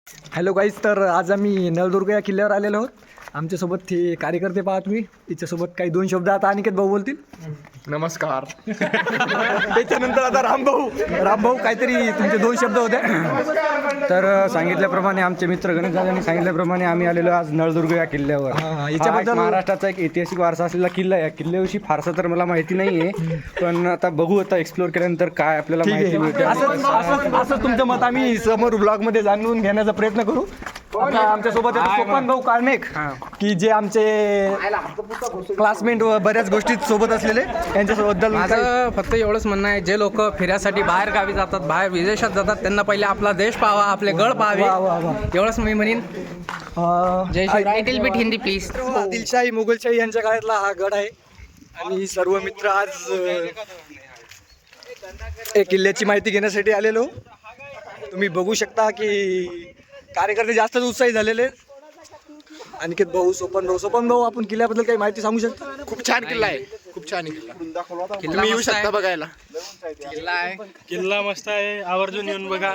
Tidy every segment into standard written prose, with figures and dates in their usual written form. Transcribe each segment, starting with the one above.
Hello guys, तर आज आम्ही नळदुर्ग या किल्ल्यावर आलेलो आहोत. आमच्यासोबत ते कार्यकर्ते पाहा तुम्ही. तिच्यासोबत काही दोन शब्द आता अनिकेत भाऊ बोलतील. नमस्कार. त्याच्यानंतर आता रामभाऊ काहीतरी तुमचे दोन शब्द होते. तर सांगितल्याप्रमाणे आमचे मित्र गणेश दादांनी सांगितल्याप्रमाणे आम्ही आलेलो आज नळदुर्ग या किल्ल्यावर. याच्याबद्दल महाराष्ट्राचा एक ऐतिहासिक वारसा असलेला किल्ला आहे. या किल्ल्याविषयी फारसं तर मला माहिती नाही आहे, पण आता बघू, आता एक्सप्लोर केल्यानंतर काय आपल्याला माहिती मिळते. असं तुमचं मत आम्ही समोर ब्लॉगमध्ये जाणून घेण्याचा प्रयत्न करू. आता आमच्यासोबत सोपान भाऊ कार्णिक, की जे आमचे क्लासमेट व बऱ्याच गोष्टी सोबत असलेले, यांच्याबद्दल माझं फक्त एवढंच म्हणणं आहे, जे लोक फिरायसाठी बाहेर गावी जातात, बाहेर विदेशात जातात, त्यांना पहिले आपला देश पाहावा, आपले गड पाहावे. एवढंच मी म्हणेन. जय Shivrai. Little bit Hindi please. आदिलशाही मुघलशाही यांच्या काळातला हा गड आहे. आणि सर्व मित्र आज एक किल्ल्याची माहिती घेण्यासाठी आलेलो. तुम्ही बघू शकता की कार्यकर्ते जास्तच उत्साही झालेले. अनिकेत भाऊ, सोपन भाऊ, आपण किल्ल्याबद्दल काही माहिती सांगू शकता? खूप छान किल्ला आहे, खूप छान किल्ला. तुम्ही येऊ शकता बघायला. किल्ला मस्त आहे, आवर्जून येऊन बघा.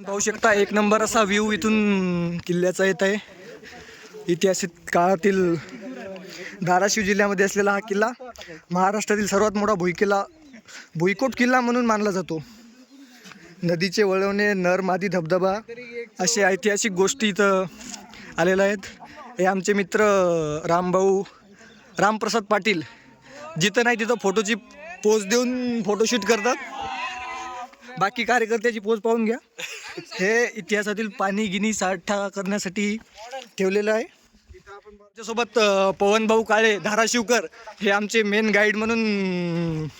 पाहू शकता एक नंबर असा व्ह्यू इथून किल्ल्याचा येत आहे. ऐतिहासिक काळातील धाराशिव जिल्ह्यामध्ये असलेला हा किल्ला महाराष्ट्रातील सर्वात मोठा भुईकोट किल्ला म्हणून मानला जातो. नदीचे वळवणे, नर मादी धबधबा असे ऐतिहासिक गोष्टी इथं आलेल्या आहेत. हे आमचे मित्र रामप्रसाद पाटील जिथं नाही तिथं फोटोची पोज देऊन फोटोशूट करतात. बाकी कार्यकर्त्याची पोज पाहून घ्या. हे इतिहासातील पाणी गिनी साठा करण्यासाठी ठेवलेलं आहे. त्याच्यासोबत पवनभाऊ काळे धाराशिवकर हे आमचे मेन गाईड म्हणून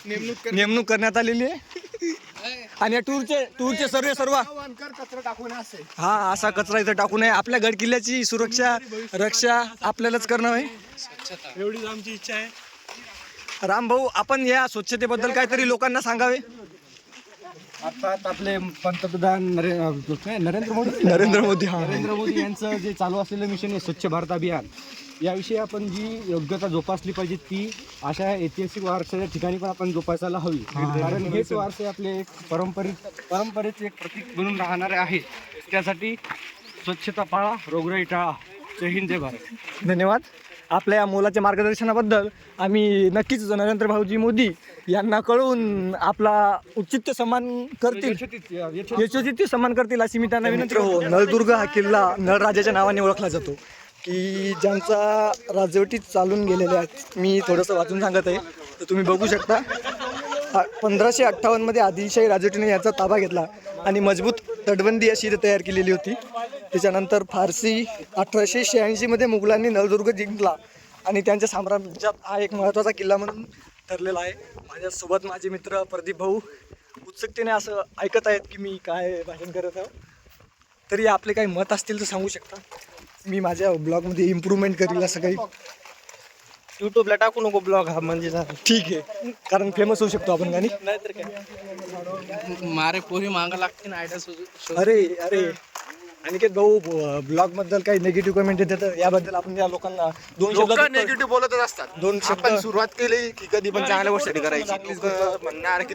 नेमणूक करण्यात आलेली आहे. आणि या टूरचे सर्व हा असा कचरा इथं टाकू नये. आपल्या गड किल्ल्याची रक्षा आपल्यालाच करणं आहे, एवढीच आमची इच्छा आहे. रामभाऊ, आपण या स्वच्छतेबद्दल काहीतरी लोकांना सांगावे. आता आपले पंतप्रधान नरेंद्र मोदी यांचं जे चालू असलेलं मिशन आहे स्वच्छ भारत अभियान, याविषयी आपण जी योग्यता जोपासली पाहिजे ती अशा ऐतिहासिक वारशाच्या ठिकाणी पण आपण जोपासायला हवी. कारण हेच वारसे आपले एक परंपरेचे एक प्रतीक बनून राहणारे आहेत. त्यासाठी स्वच्छता पाळा, रोगराई टाळा. जय हिंद, जय भारत. धन्यवाद. आपल्या या मोलाच्या मार्गदर्शनाबद्दल आम्ही नक्कीच नरेंद्र भाऊजी मोदी यांना कळवून आपला उचित सन्मान करतील, यशोचित सन्मान करतील अशी मी त्यांना विनंती करतो. नळदुर्ग हा किल्ला नळराजाच्या नावाने ओळखला जातो, की ज्यांचा राजवटी चालून गेलेल्या आहेत. मी थोडंसं वाचून सांगत आहे, तर तुम्ही बघू शकता. 1558 आदिलशाही राजवटीने याचा ताबा घेतला आणि मजबूत तटबंदी अशी इथे तयार केलेली होती. त्याच्यानंतर फारसी 1886 मुघलांनी नळदुर्ग जिंकला आणि त्यांच्या साम्राज्यात हा एक महत्त्वाचा किल्ला म्हणून ठरलेला आहे. माझ्यासोबत माझे मित्र प्रदीप भाऊ उत्सुकतेने असं ऐकत आहेत की मी काय भाषण करत आहे. तरी आपले काही मत असतील तर सांगू शकता. मी माझ्या ब्लॉगमध्ये इम्प्रूव्हमेंट करील असं काही. युट्यूबला टाकू नको ब्लॉग हा, म्हणजे ठीक आहे, कारण फेमस होऊ शकतो आपण गाणी. नाहीतर काय, मारे पोरी मागं लागतील आयडिया. अरे अनिकेत भाऊ, ब्लॉग बद्दल काही निगेटिव्ह कमेंट येतात, याबद्दल आपण या लोकांना लोक निगेटिव्ह बोलतच असतात. दोन शब्द आपण सुरुवात केली की कधी पण चांगल्या गोष्टी करायची. लोक म्हणणार की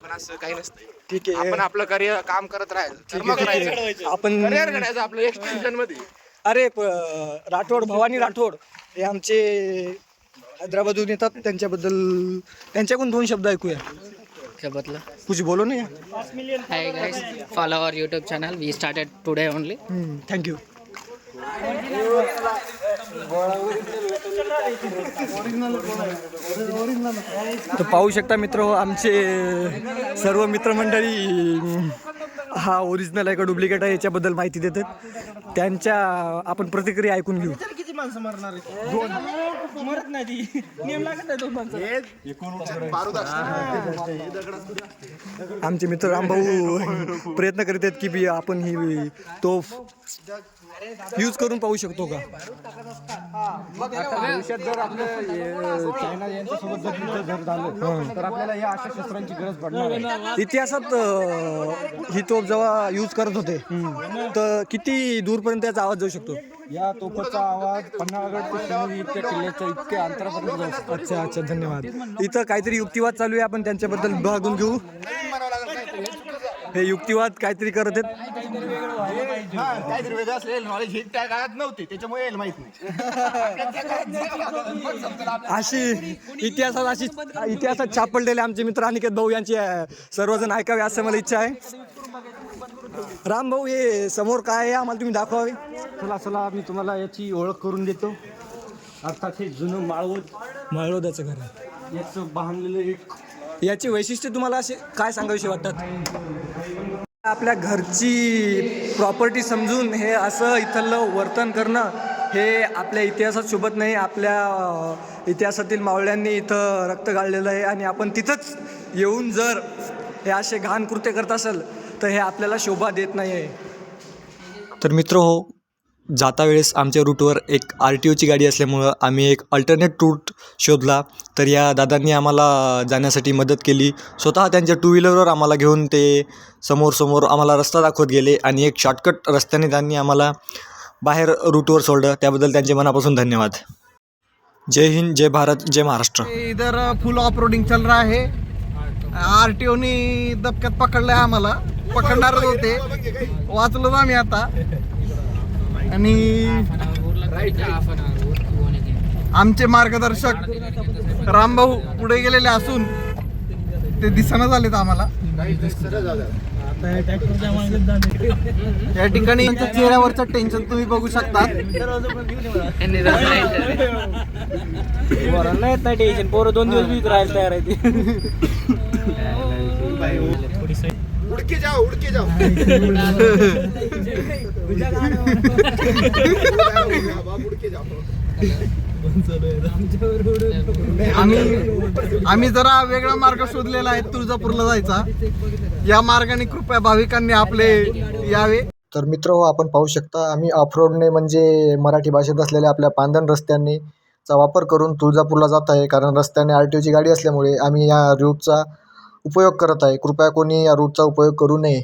पण असं काही नसतं. ठीक आहे, आपण आपलं करिअर काम करत राहायचं, आपण करिअर करायचं आपलं एक्सटेन्शन मध्ये. अरे भवानी राठोड हे आमचे हैदराबादहून येतात. त्यांच्याकडून दोन शब्द ऐकूया. क्या बदला? कुछ बोलो ना. Hi guys, follow our YouTube channel. We started today only. Thank you. तर पाहू शकता मित्र, आमचे सर्व मित्रमंडळी हा ओरिजिनल आहे का डुप्लिकेट आहे याच्याबद्दल माहिती देतात. त्यांच्या आपण प्रतिक्रिया ऐकून घेऊ. किती माणसं मारणार आहे? दोन मरत नाही ती, नियम लागत नाही दोन माणसं. आमचे मित्र रामभाऊ प्रयत्न करीत आहेत की आपण ही तोफ यूज करून पाहू शकतो का. भविष्यात जर आपलं चायना यांच्यासोबत जर युद्ध जर झालं तर आपल्याला या अशा शस्त्रांची गरज पडणार आहे. इतिहासात ही तोफ जेव्हा यूज करत होते तर किती दूरपर्यंत याचा आवाज जाऊ शकतो? या तोफाचा आवाज पन्हाळगड ते शिवनेरी इतक्या किल्ल्याच्या इतक्या अंतरापर्यंत जाऊ शकतो. अच्छा, धन्यवाद. इथं काहीतरी युक्तिवाद चालू आहे, आपण त्यांच्याबद्दल बघून घेऊ. हे युक्तिवाद काहीतरी करत आहेत. काहीतरी वेगळं असेल नॉलेज हे त्या काळात नव्हते त्याच्यामुळे यायला माहित नाही. अशी इतिहासात छाप पडलेले आमचे मित्र अनिकेत भाऊ यांचे सर्वजण ऐकावे असं मला इच्छा आहे. राम भाऊ, हे समोर काय आहे आम्हाला तुम्ही दाखवावे. चला मी तुम्हाला याची ओळख करून देतो. अर्थात हे जुनं माळवदाचं घर आहे. याचं बांधलेलं एक याची वैशिष्ट्य तुम्हाला असे काय सांगावीशी वाटतात. आपल्या घरची प्रॉपर्टी समजून हे असं इथलं वर्तन करणं हे आपल्या इतिहासात शोभत नाही. आपल्या इतिहासातील मावळ्यांनी इथं रक्त गाळलेलं आहे आणि आपण तिथंच येऊन जर हे असे घाण कृत्य करत असेल तर हे आपल्याला शोभा देत नाही आहे. तर मित्र हो, जाता वेळेस आमच्या रूटवर एक RTOची गाडी असल्यामुळं आम्ही एक अल्टरनेट रूट शोधला. तर या दादांनी आम्हाला जाण्यासाठी मदत केली. स्वतः त्यांच्या 2 व्हीलरवर आम्हाला घेऊन ते समोर आम्हाला रस्ता दाखवत गेले आणि एक शॉर्टकट रस्त्याने त्यांनी आम्हाला बाहेर रूटवर सोडलं. त्याबद्दल त्यांचे मनापासून धन्यवाद. जय हिंद, जय भारत, जय महाराष्ट्र. इधर फुल ऑफ रोडिंग चल रहा है. RTOनी दबक्यात पकडलंय आम्हाला, पकडणारच होते, वाचलो आम्ही आता. आणि आमचे मार्गदर्शक रामभाऊ पुढे गेलेले असून ते दिसना झालेत आम्हाला. या ठिकाणी त्यांच्या चेहऱ्यावरचं टेन्शन तुम्ही बघू शकता. येत नाही टेन्शन, पोरं 2 दिवस बीत राहायला तयार आहे. उडके जाओ आम्ही जरा वेगळा मार्ग शोधलेला आहे तुळजापूरला जायचा. या मार्गाने कृपया भाविकांनी आपले यावे. तर मित्र हो, आपण पाहू शकता आम्ही ऑफरोडने म्हणजे मराठी भाषेत असलेल्या आपल्या पांधन रस्त्यांनी चा वापर करून तुळजापूरला जात आहे. कारण रस्त्याने RTOची गाडी असल्यामुळे आम्ही या रूटचा उपयोग करत आहे. कृपया कोणी या रूटचा उपयोग करू नये.